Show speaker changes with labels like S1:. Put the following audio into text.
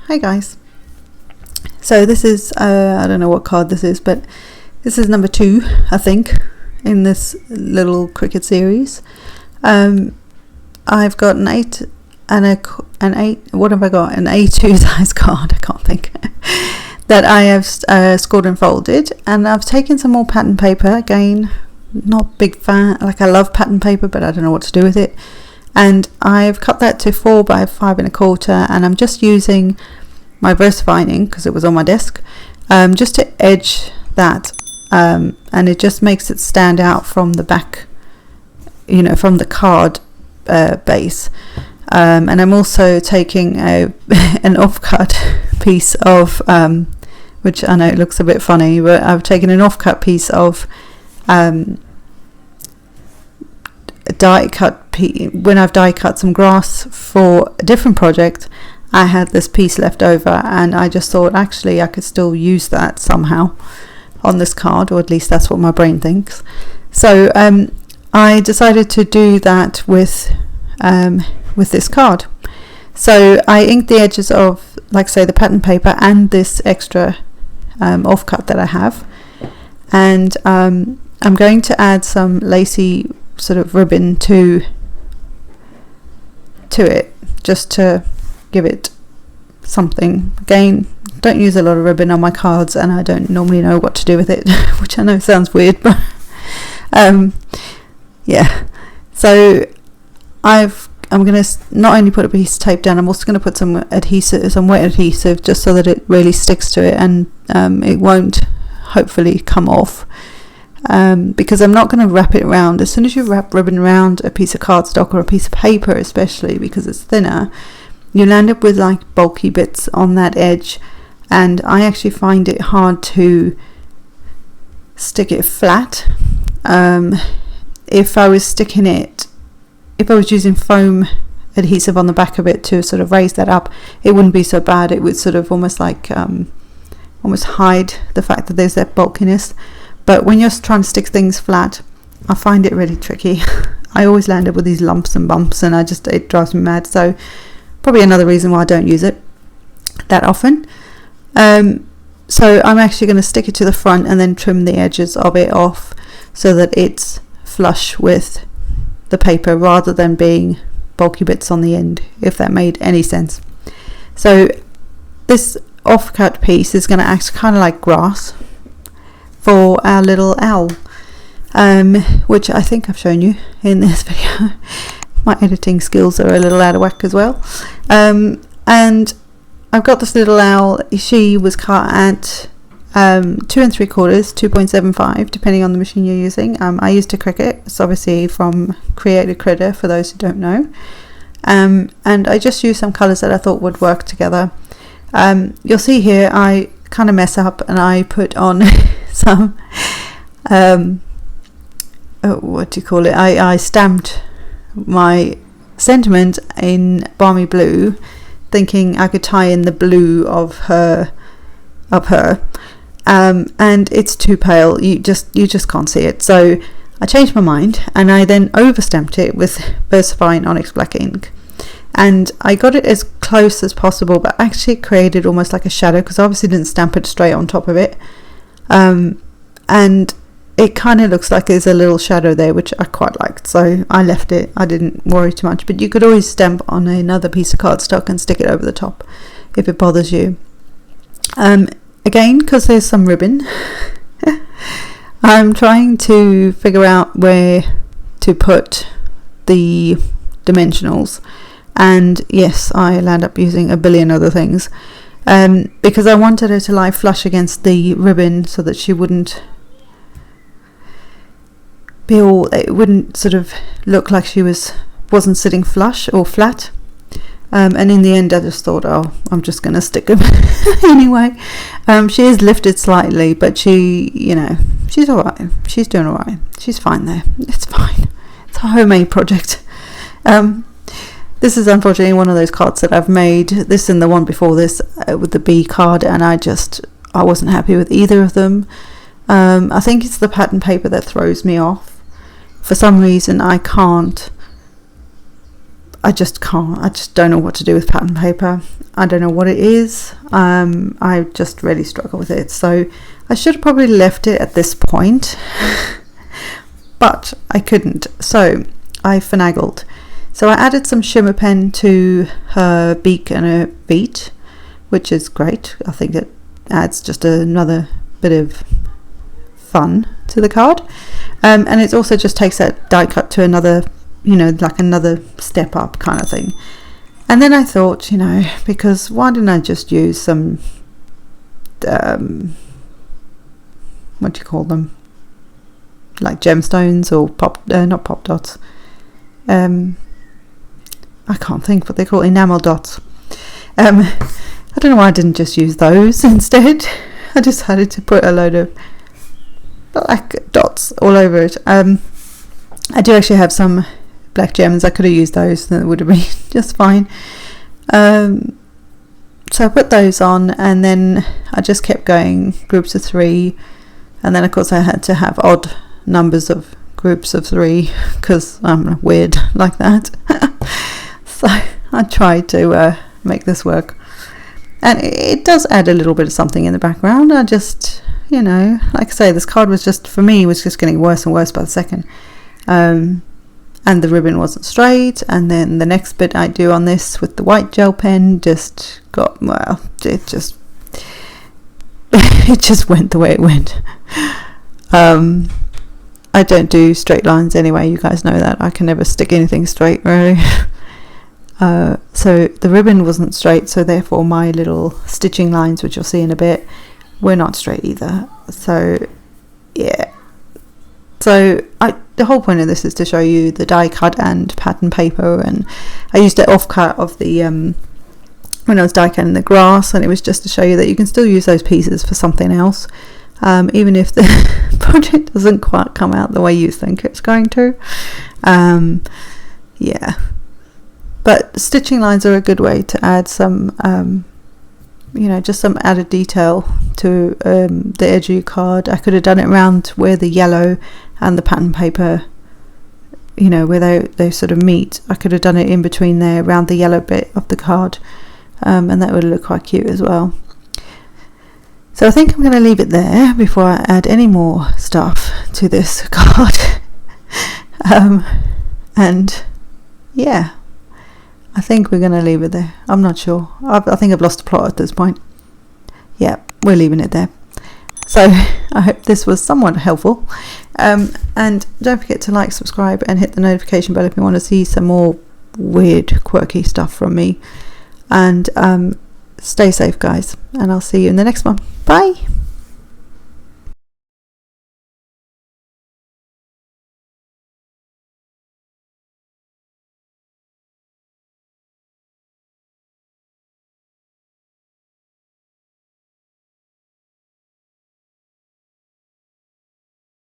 S1: Hi guys. So this is, I don't know what card this is, but this is number 2, I think, in this little Cricut series. I've got an 8 and an 8, what have I got? An A2 size card, I can't think, that I have scored and folded. And I've taken some more pattern paper, again, not big fan, like I love pattern paper, but I don't know what to do with it. And I've cut that to 4 by 5 1/4, and I'm just using my Versafine ink because it was on my desk, just to edge that, and it just makes it stand out from the back, you know, from the card base. And I'm also taking an offcut piece of, which I know it looks a bit funny, but I've taken an offcut piece of die cut. When I've die cut some grass for a different project, I had this piece left over, and I just thought actually I could still use that somehow on this card, or at least that's what my brain thinks. So I decided to do that with this card. So I inked the edges of, like say, the pattern paper and this extra offcut that I have, and I'm going to add some lacy sort of ribbon to it, just to give it something. Again, don't use a lot of ribbon on my cards, and I don't normally know what to do with it, which I know sounds weird, but yeah. So I'm going to not only put a piece of tape down, I'm also going to put some adhesive, some wet adhesive, just so that it really sticks to it, and it won't hopefully come off. Because I'm not going to wrap it around. As soon as you wrap ribbon around a piece of cardstock or a piece of paper, especially because it's thinner, you'll end up with like bulky bits on that edge, and I actually find it hard to stick it flat. If I was using foam adhesive on the back of it to sort of raise that up, it wouldn't be so bad. It would sort of almost like almost hide the fact that there's that bulkiness. But when you're trying to stick things flat, I find it really tricky. I always land up with these lumps and bumps, and it drives me mad. So probably another reason why I don't use it that often. So I'm actually going to stick it to the front and then trim the edges of it off so that it's flush with the paper rather than being bulky bits on the end, if that made any sense. So this offcut piece is going to act kind of like grass for our little owl, which I think I've shown you in this video. My editing skills are a little out of whack as well. And I've got this little owl. She was cut at 2 3/4, 2.75, depending on the machine you're using. I used a Cricut. It's obviously from Creative Critter, for those who don't know. And I just used some colours that I thought would work together. You'll see here I kind of mess up, and I put on some what do you call it, I stamped my sentiment in balmy blue, thinking I could tie in the blue of her and it's too pale, you just can't see it. So I changed my mind, and I then overstamped it with Versafine Onyx black ink, and I got it as close as possible, but actually it created almost like a shadow, because I obviously didn't stamp it straight on top of it. And it kind of looks like there's a little shadow there, which I quite liked, so I left it. I didn't worry too much, but you could always stamp on another piece of cardstock and stick it over the top if it bothers you. Again, because there's some ribbon, I'm trying to figure out where to put the dimensionals, and yes, I'll end up using a billion other things, because I wanted her to lie flush against the ribbon so that she wouldn't be all, it wouldn't sort of look like she wasn't sitting flush or flat. And in the end I just thought, oh, I'm just gonna stick them anyway. She is lifted slightly, but she, you know, she's alright, she's doing alright, she's fine there, it's fine, it's a homemade project. This is unfortunately one of those cards that I've made, this and the one before this, with the bee card, and I wasn't happy with either of them. I think it's the pattern paper that throws me off. For some reason I can't I just can't. I just don't know what to do with pattern paper. I don't know what it is. I just really struggle with it. So I should have probably left it at this point, but I couldn't. So I finagled. So I added some shimmer pen to her beak and her feet, which is great. I think it adds just another bit of fun to the card. And it also just takes that die cut to another, you know, like another step up kind of thing. And then I thought, you know, because why didn't I just use some what do you call them, like gemstones or not pop dots, I can't think what they call, enamel dots. I don't know why I didn't just use those instead. I decided to put a load of black dots all over it. I do actually have some black gems. I could have used those, and it would have been just fine. So I put those on, and then I just kept going, groups of 3, and then of course I had to have odd numbers of groups of 3 because I'm weird like that. So I tried to make this work, and it does add a little bit of something in the background. I just, you know, like I say, this card was just, for me, was just getting worse and worse by the second. And the ribbon wasn't straight, and then the next bit I do on this with the white gel pen just got, well, it just it just went the way it went. I don't do straight lines anyway, you guys know that. I can never stick anything straight, really. So the ribbon wasn't straight, so therefore my little stitching lines, which you'll see in a bit, were not straight either. So yeah, so the whole point of this is to show you the die cut and pattern paper, and I used an offcut of the when I was die cutting the grass, and it was just to show you that you can still use those pieces for something else, even if the project doesn't quite come out the way you think it's going to. Yeah, but stitching lines are a good way to add some you know, just some added detail to the edge of your card. I could have done it around where the yellow and the pattern paper, you know, where they sort of meet. I could have done it in between there around the yellow bit of the card, and that would look quite cute as well. So I think I'm going to leave it there before I add any more stuff to this card. And yeah, I think we're going to leave it there. I'm not sure. I think I've lost the plot at this point. Yeah, we're leaving it there. So I hope this was somewhat helpful. And don't forget to like, subscribe, and hit the notification bell if you want to see some more weird, quirky stuff from me. And stay safe, guys. And I'll see you in the next one. Bye.